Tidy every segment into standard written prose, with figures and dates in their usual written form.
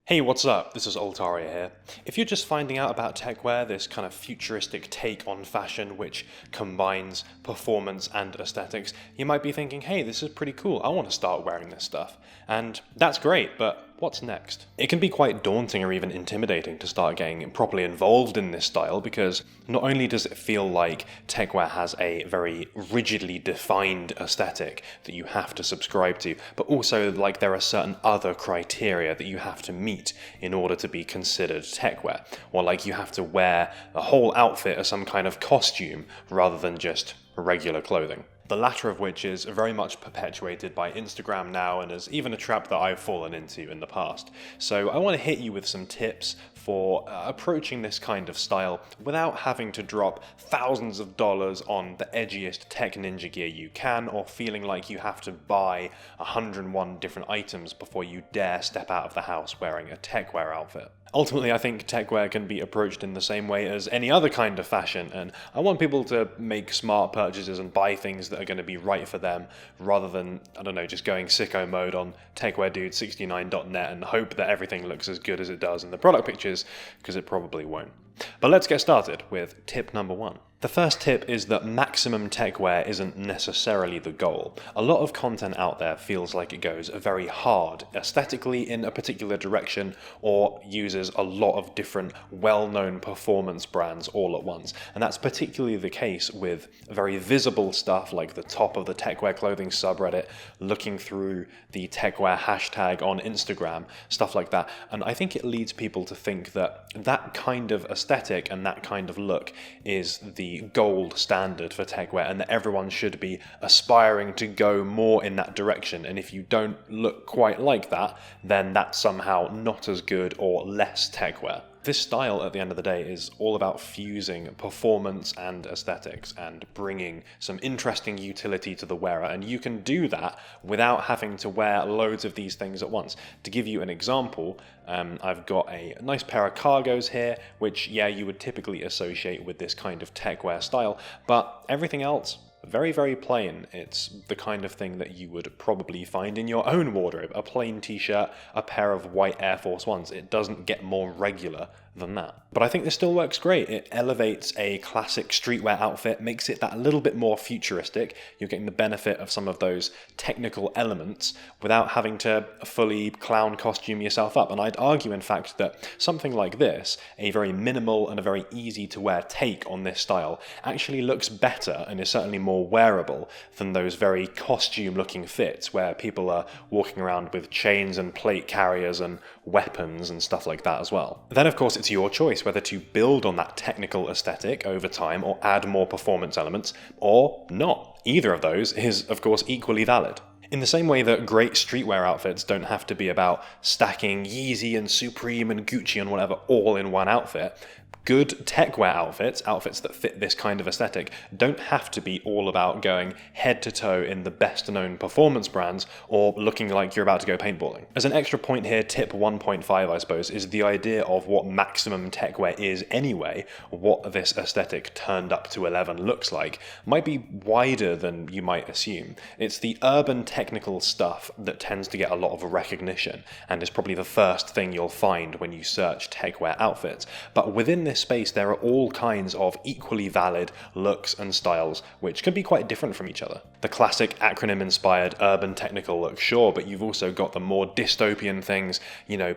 Hey, what's up? This is Altaria here. If you're just finding out about Techwear, this kind of futuristic take on fashion which combines performance and aesthetics, you might be thinking, hey, this is pretty cool, I want to start wearing this stuff. And that's great, but what's next? It can be quite daunting or even intimidating to start getting properly involved in this style because not only does it feel like Techwear has a very rigidly defined aesthetic that you have to subscribe to, but also like there are certain other criteria that you have to meet in order to be considered Techwear, or like you have to wear a whole outfit as some kind of costume rather than just regular clothing. The latter of which is very much perpetuated by Instagram now and is even a trap that I've fallen into in the past. So I want to hit you with some tips for approaching this kind of style without having to drop thousands of dollars on the edgiest tech ninja gear you can, or feeling like you have to buy 101 different items before you dare step out of the house wearing a Techwear outfit. Ultimately, I think Techwear can be approached in the same way as any other kind of fashion, and I want people to make smart purchases and buy things that are going to be right for them, rather than, I don't know, just going sicko mode on techweardude69.net and hope that everything looks as good as it does in the product pictures, because it probably won't. But let's get started with tip number 1. The first tip is that maximum Techwear isn't necessarily the goal. A lot of content out there feels like it goes very hard aesthetically in a particular direction, or uses a lot of different well-known performance brands all at once. And that's particularly the case with very visible stuff like the top of the Techwear clothing subreddit, looking through the Techwear hashtag on Instagram, stuff like that. And I think it leads people to think that that kind of aesthetic and that kind of look is the gold standard for Techwear, and that everyone should be aspiring to go more in that direction. And if you don't look quite like that, then that's somehow not as good or less Techwear. This style, at the end of the day, is all about fusing performance and aesthetics and bringing some interesting utility to the wearer, and you can do that without having to wear loads of these things at once. To give you an example, I've got a nice pair of cargos here, which, yeah, you would typically associate with this kind of Techwear style, but everything else, very, very plain. It's the kind of thing that you would probably find in your own wardrobe. A plain t-shirt, a pair of white Air Force Ones. It doesn't get more regular than that. But I think this still works great. It elevates a classic streetwear outfit, makes it that little bit more futuristic. You're getting the benefit of some of those technical elements without having to fully clown costume yourself up. And I'd argue, in fact, that something like this, a very minimal and a very easy to wear take on this style, actually looks better and is certainly more wearable than those very costume looking fits where people are walking around with chains and plate carriers and weapons and stuff like that as well. Then of course it's your choice whether to build on that technical aesthetic over time or add more performance elements, or not. Either of those is of course equally valid. In the same way that great streetwear outfits don't have to be about stacking Yeezy and Supreme and Gucci and whatever all in one outfit, good Techwear outfits that fit this kind of aesthetic, don't have to be all about going head to toe in the best known performance brands or looking like you're about to go paintballing. As an extra point here, tip 1.5 I suppose, is the idea of what maximum Techwear is anyway. What this aesthetic turned up to 11 looks like might be wider than you might assume. It's the urban technical stuff that tends to get a lot of recognition and is probably the first thing you'll find when you search Techwear outfits. But within this space there are all kinds of equally valid looks and styles which can be quite different from each other. The classic acronym inspired urban technical look, sure, but you've also got the more dystopian things,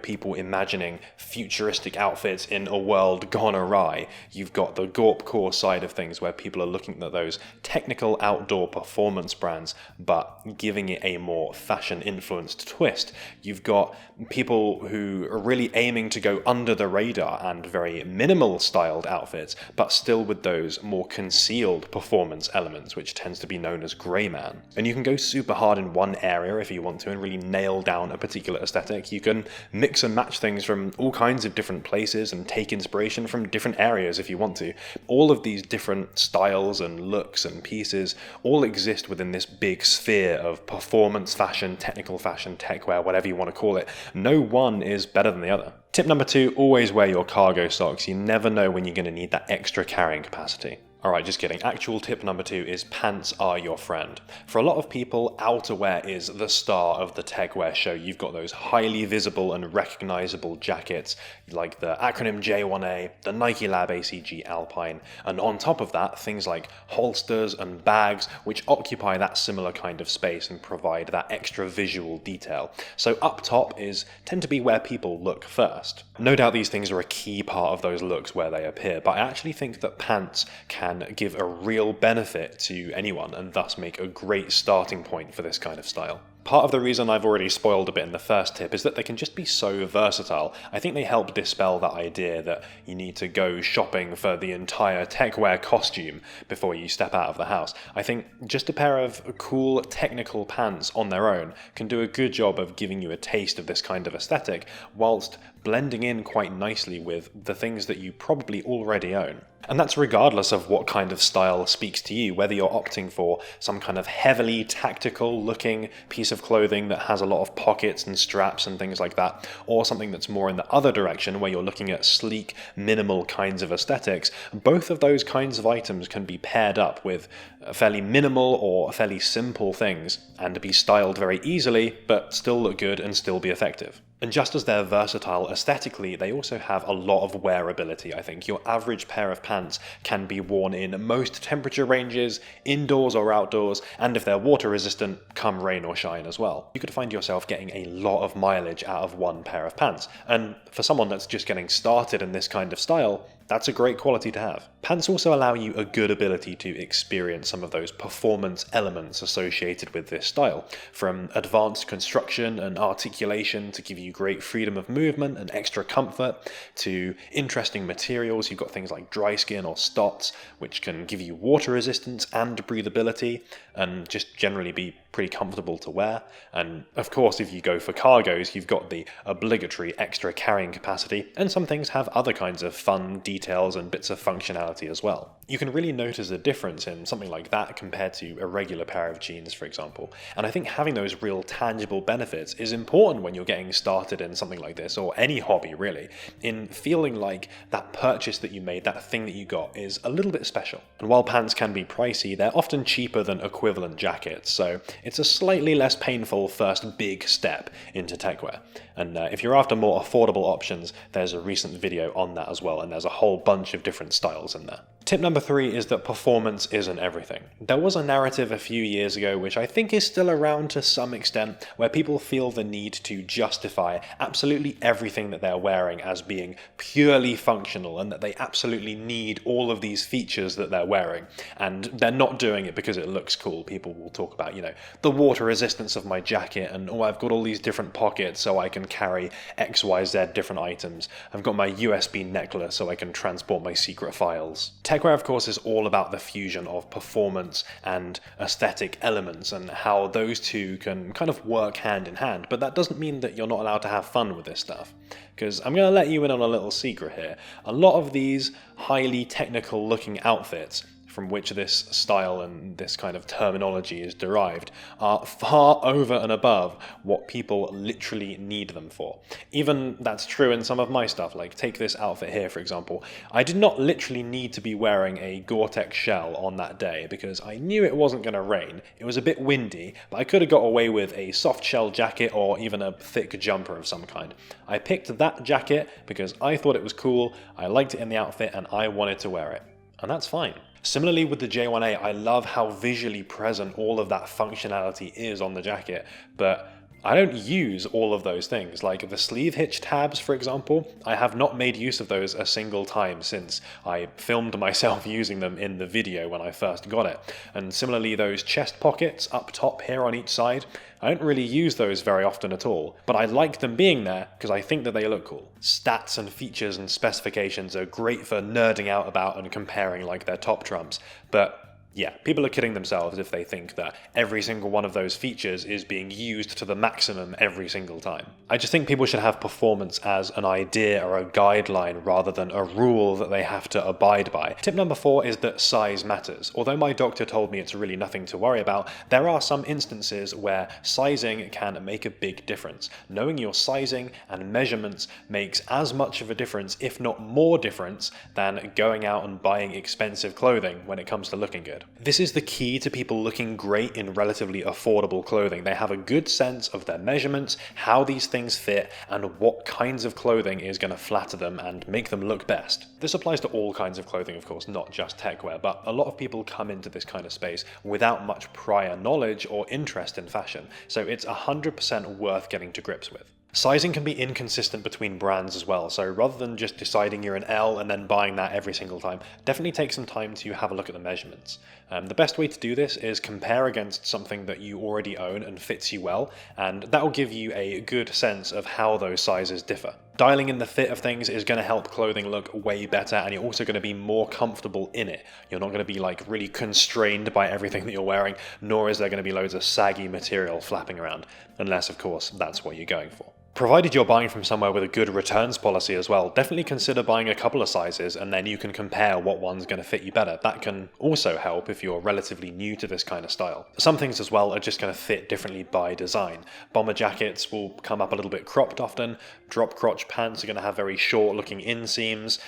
people imagining futuristic outfits in a world gone awry. You've got the gorpcore side of things where people are looking at those technical outdoor performance brands but giving it a more fashion influenced twist. You've got people who are really aiming to go under the radar and very minimal styled outfits, but still with those more concealed performance elements, which tends to be known as grey man. And you can go super hard in one area if you want to and really nail down a particular aesthetic. You can mix and match things from all kinds of different places and take inspiration from different areas if you want to. All of these different styles and looks and pieces all exist within this big sphere of performance fashion, technical fashion, techwear, whatever you want to call it. No one is better than the other. Tip number 2, always wear your cargo socks. You never know when you're going to need that extra carrying capacity. Alright, just kidding. Actual tip number 2 is pants are your friend. For a lot of people, outerwear is the star of the Techwear show. You've got those highly visible and recognizable jackets, like the acronym J1A, the Nike Lab ACG Alpine, and on top of that, things like holsters and bags, which occupy that similar kind of space and provide that extra visual detail. So up top tend to be where people look first. No doubt these things are a key part of those looks where they appear, but I actually think that pants can give a real benefit to anyone and thus make a great starting point for this kind of style. Part of the reason I've already spoiled a bit in the first tip is that they can just be so versatile. I think they help dispel that idea that you need to go shopping for the entire Techwear costume before you step out of the house. I think just a pair of cool technical pants on their own can do a good job of giving you a taste of this kind of aesthetic, whilst blending in quite nicely with the things that you probably already own. And that's regardless of what kind of style speaks to you, whether you're opting for some kind of heavily tactical looking piece of clothing that has a lot of pockets and straps and things like that, or something that's more in the other direction where you're looking at sleek, minimal kinds of aesthetics. Both of those kinds of items can be paired up with fairly minimal or fairly simple things and be styled very easily, but still look good and still be effective. And just as they're versatile aesthetically, they also have a lot of wearability, I think. Your average pair of pants can be worn in most temperature ranges, indoors or outdoors, and if they're water resistant, come rain or shine as well. You could find yourself getting a lot of mileage out of one pair of pants. And for someone that's just getting started in this kind of style, that's a great quality to have. Pants also allow you a good ability to experience some of those performance elements associated with this style, from advanced construction and articulation to give you great freedom of movement and extra comfort, to interesting materials. You've got things like dry skin or stots, which can give you water resistance and breathability, and just generally be pretty comfortable to wear. And of course, if you go for cargos, you've got the obligatory extra carrying capacity, and some things have other kinds of fun details and bits of functionality as well. You can really notice a difference in something like that compared to a regular pair of jeans, for example. And I think having those real tangible benefits is important when you're getting started in something like this, or any hobby really, in feeling like that purchase that you made, that thing that you got, is a little bit special. And while pants can be pricey, they're often cheaper than equivalent jackets, so it's a slightly less painful first big step into Techwear. And if you're after more affordable options, there's a recent video on that as well, and there's a whole bunch of different styles in there. Tip number 3 is that performance isn't everything. There was a narrative a few years ago, which I think is still around to some extent, where people feel the need to justify absolutely everything that they're wearing as being purely functional, and that they absolutely need all of these features that they're wearing. And they're not doing it because it looks cool. People will talk about, the water resistance of my jacket, and I've got all these different pockets so I can carry XYZ different items. I've got my USB necklace so I can transport my secret files. Techwear, of course, is all about the fusion of performance and aesthetic elements and how those two can kind of work hand in hand, but that doesn't mean that you're not allowed to have fun with this stuff. Because I'm going to let you in on a little secret here. A lot of these highly technical looking outfits from which this style and this kind of terminology is derived are far over and above what people literally need them for. Even that's true in some of my stuff, like take this outfit here for example. I did not literally need to be wearing a Gore-Tex shell on that day because I knew it wasn't going to rain. It was a bit windy, but I could have got away with a soft shell jacket or even a thick jumper of some kind. I picked that jacket because I thought it was cool, I liked it in the outfit, and I wanted to wear it. And that's fine. Similarly with the J1A, I love how visually present all of that functionality is on the jacket, but I don't use all of those things. Like the sleeve hitch tabs, for example, I have not made use of those a single time since I filmed myself using them in the video when I first got it. And similarly, those chest pockets up top here on each side, I don't really use those very often at all, but I like them being there because I think that they look cool. Stats and features and specifications are great for nerding out about and comparing like they're top trumps, but Yeah, people are kidding themselves if they think that every single one of those features is being used to the maximum every single time. I just think people should have performance as an idea or a guideline rather than a rule that they have to abide by. Tip number 4 is that size matters. Although my doctor told me it's really nothing to worry about, there are some instances where sizing can make a big difference. Knowing your sizing and measurements makes as much of a difference, if not more difference, than going out and buying expensive clothing when it comes to looking good. This is the key to people looking great in relatively affordable clothing. They have a good sense of their measurements, how these things fit, and what kinds of clothing is going to flatter them and make them look best. This applies to all kinds of clothing, of course, not just techwear, but a lot of people come into this kind of space without much prior knowledge or interest in fashion, so it's 100% worth getting to grips with. Sizing can be inconsistent between brands as well, so rather than just deciding you're an L and then buying that every single time, definitely take some time to have a look at the measurements. The best way to do this is compare against something that you already own and fits you well, and that will give you a good sense of how those sizes differ. Dialing in the fit of things is going to help clothing look way better, and you're also going to be more comfortable in it. You're not going to be like really constrained by everything that you're wearing, nor is there going to be loads of saggy material flapping around, unless of course that's what you're going for. Provided you're buying from somewhere with a good returns policy as well, definitely consider buying a couple of sizes and then you can compare what one's going to fit you better. That can also help if you're relatively new to this kind of style. Some things as well are just going to fit differently by design. Bomber jackets will come up a little bit cropped often, drop crotch pants are going to have very short looking inseams.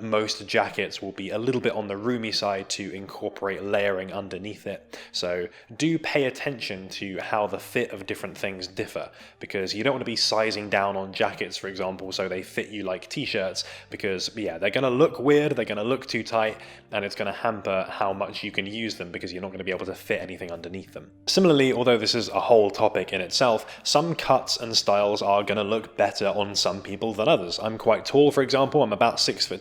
Most jackets will be a little bit on the roomy side to incorporate layering underneath it. So do pay attention to how the fit of different things differ, because you don't want to be sizing down on jackets, for example, so they fit you like t-shirts, because yeah, they're going to look weird, they're going to look too tight, and it's going to hamper how much you can use them because you're not going to be able to fit anything underneath them. Similarly, although this is a whole topic in itself, some cuts and styles are going to look better on some people than others. I'm quite tall, for example, I'm about 6'2",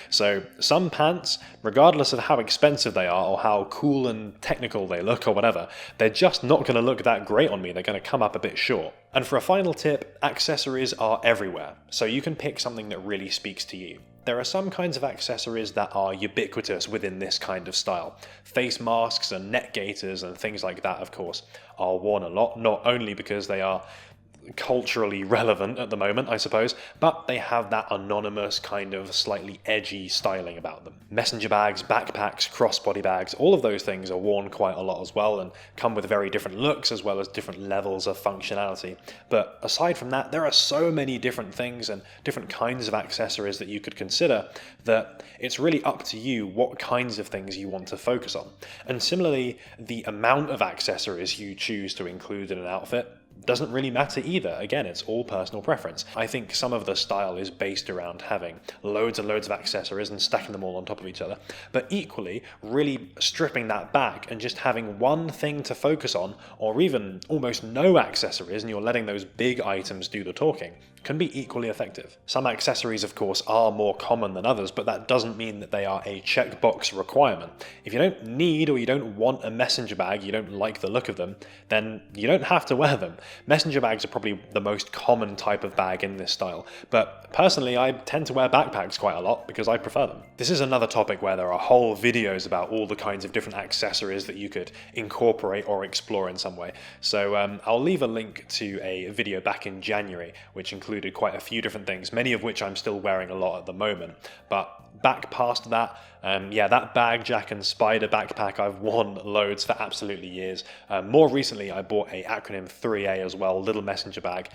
so some pants, regardless of how expensive they are or how cool and technical they look or whatever, they're just not going to look that great on me. They're going to come up a bit short. And for a final tip, accessories are everywhere, so you can pick something that really speaks to you. There are some kinds of accessories that are ubiquitous within this kind of style. Face masks and neck gaiters and things like that, of course, are worn a lot, not only because they are culturally relevant at the moment, I suppose, but they have that anonymous kind of slightly edgy styling about them. Messenger bags, backpacks, crossbody bags, all of those things are worn quite a lot as well and come with very different looks as well as different levels of functionality. But aside from that, there are so many different things and different kinds of accessories that you could consider that it's really up to you what kinds of things you want to focus on. And similarly, the amount of accessories you choose to include in an outfit doesn't really matter either. Again, it's all personal preference. I think some of the style is based around having loads and loads of accessories and stacking them all on top of each other, but equally really stripping that back and just having one thing to focus on, or even almost no accessories and you're letting those big items do the talking, can be equally effective. Some accessories, of course, are more common than others, but that doesn't mean that they are a checkbox requirement. If you don't need or you don't want a messenger bag, you don't like the look of them, then you don't have to wear them. Messenger bags are probably the most common type of bag in this style, but personally I tend to wear backpacks quite a lot because I prefer them. This is another topic where there are whole videos about all the kinds of different accessories that you could incorporate or explore in some way. So I'll leave a link to a video back in January which included quite a few different things, many of which I'm still wearing a lot at the moment. But back past that, that bag jack and spider backpack I've worn loads for absolutely years. More recently I bought a acronym 3A as well, little messenger bag,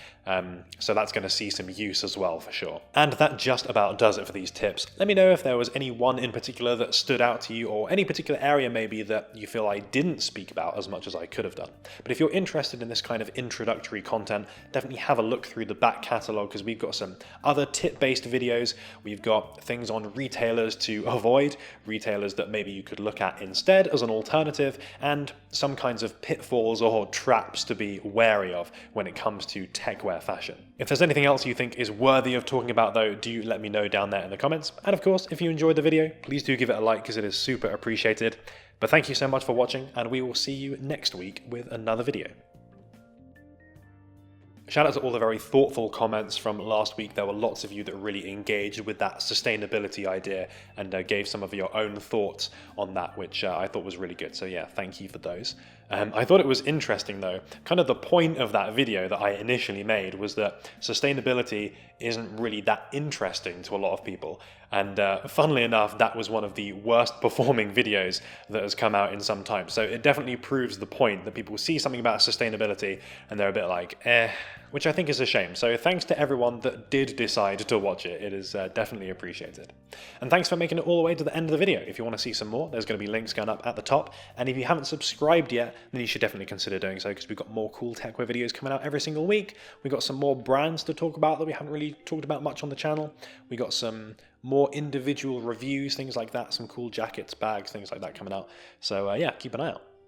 so that's going to see some use as well for sure. And that just about does it for these tips. Let me know if there was any one in particular that stood out to you, or any particular area maybe that you feel I didn't speak about as much as I could have done. But if you're interested in this kind of introductory content, definitely have a look through the back catalogue, because we've got some other tip-based videos. We've got things on retailers to avoid, retailers that maybe you could look at instead as an alternative, and some kinds of pitfalls or traps to be wary of when it comes to techwear fashion. If there's anything else you think is worthy of talking about though, do let me know down there in the comments. And of course, if you enjoyed the video, please do give it a like because it is super appreciated. But thank you so much for watching, and we will see you next week with another video. Shout out to all the very thoughtful comments from last week. There were lots of you that really engaged with that sustainability idea and gave some of your own thoughts on that, which I thought was really good. So yeah, thank you for those. I thought it was interesting though, kind of the point of that video that I initially made was that sustainability isn't really that interesting to a lot of people. And funnily enough, that was one of the worst performing videos that has come out in some time. So it definitely proves the point that people see something about sustainability and they're a bit like, which I think is a shame. So thanks to everyone that did decide to watch it. It is definitely appreciated. And thanks for making it all the way to the end of the video. If you want to see some more, there's going to be links going up at the top. And if you haven't subscribed yet, then you should definitely consider doing so, because we've got more cool Techwear videos coming out every single week. We've got some more brands to talk about that we haven't really talked about much on the channel. We got some more individual reviews, things like that, some cool jackets, bags, things like that coming out. So yeah, keep an eye out.